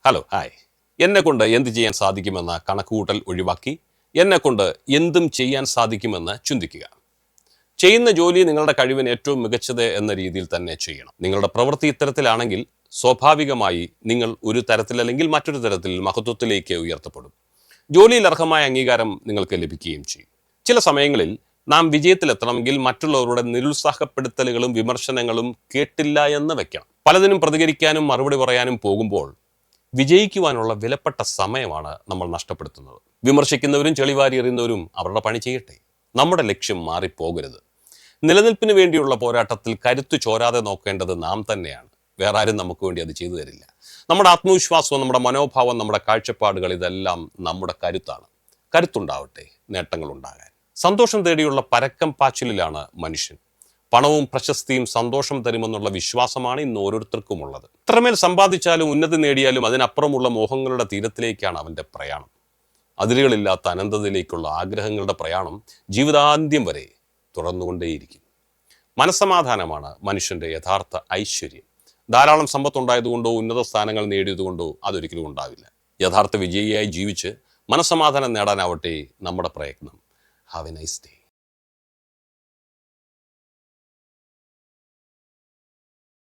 Hello hi. എന്നെക്കൊണ്ട് എന്ത് ചെയ്യാൻ സാധിക്കുമെന്ന കണക്കുകൂട്ടൽ ഒഴിവാക്കി എന്നെക്കൊണ്ട് എന്തും ചെയ്യാൻ സാധിക്കുമെന്ന് ചിന്തിക്കുക. ചെയ്യുന്ന ജോലി നിങ്ങളുടെ കഴിവിന് ഏറ്റവും മികച്ചത് എന്ന രീതിയിൽ തന്നെ ചെയ്യണം. നിങ്ങളുടെ പ്രവൃത്തി ഇത്തരത്തിലാണെങ്കിൽ സ്വാഭാവികമായി നിങ്ങൾ ഒരു തരത്തിൽ അല്ലെങ്കിൽ മറ്റൊരു തരത്തിൽ മഹത്വത്തിലേക്ക് ഉയർത്തപ്പെടും. ജോലിയിൽ അർഹമായ അംഗീകാരം നിങ്ങൾക്ക് ലഭിക്കുകയും ചെയ്യും. ചില സമയങ്ങളിൽ നാം വിജയത്തിലെത്തണമെങ്കിൽ മറ്റുള്ളവരുടെ നിരുത്സാഹപ്പെടുത്തലുകളും വിമർശനങ്ങളും കേട്ടില്ല എന്ന് വെക്കണം. പലതിനും പ്രതികരിക്കാനും മറുപടി പറയാനും പോകുമ്പോൾ വിജയിക്കുവാനുള്ള വിലപ്പെട്ട സമയമാണ് നമ്മൾ നഷ്ടപ്പെടുത്തുന്നത്. വിമർശിക്കുന്നവരും ചെളിവാരി എറിയുന്നവരും അവരുടെ പണി ചെയ്യട്ടെ. നമ്മുടെ ലക്ഷ്യം മാറിപ്പോകരുത്. നിലനിൽപ്പിന് വേണ്ടിയുള്ള പോരാട്ടത്തിൽ കരുത്തു ചോരാതെ നോക്കേണ്ടത് നാം തന്നെയാണ്. വേറെ ആരും നമുക്ക് വേണ്ടി അത് ചെയ്തു തരില്ല. നമ്മുടെ ആത്മവിശ്വാസവും നമ്മുടെ മനോഭാവം, നമ്മുടെ കാഴ്ചപ്പാടുകൾ, ഇതെല്ലാം നമ്മുടെ കരുത്താണ്. കരുത്തുണ്ടാവട്ടെ നേട്ടങ്ങൾ ഉണ്ടാകാൻ. സന്തോഷം തേടിയുള്ള പരക്കം പാച്ചിലിലാണ് മനുഷ്യൻ. പണവും പ്രശസ്തിയും സന്തോഷം തരുമെന്നുള്ള വിശ്വാസമാണ് ഇന്ന് ഓരോരുത്തർക്കും ഉള്ളത്. ഇത്രമേൽ സമ്പാദിച്ചാലും ഉന്നതി നേടിയാലും അതിനപ്പുറമുള്ള മോഹങ്ങളുടെ തീരത്തിലേക്കാണ് അവൻ്റെ പ്രയാണം. അതിരുകളില്ലാത്ത അനന്തതയിലേക്കുള്ള ആഗ്രഹങ്ങളുടെ പ്രയാണം ജീവിതാന്ത്യം വരെ തുടർന്നുകൊണ്ടേയിരിക്കും. മനസ്സമാധാനമാണ് മനുഷ്യൻ്റെ യഥാർത്ഥ ഐശ്വര്യം. ധാരാളം സമ്പത്തുണ്ടായതുകൊണ്ടോ ഉന്നത സ്ഥാനങ്ങൾ നേടിയതുകൊണ്ടോ അതൊരിക്കലും ഉണ്ടാവില്ല. യഥാർത്ഥ വിജയിയായി ജീവിച്ച് മനസ്സമാധാനം നേടാനാവട്ടെ നമ്മുടെ പ്രയത്നം. Have A nice day.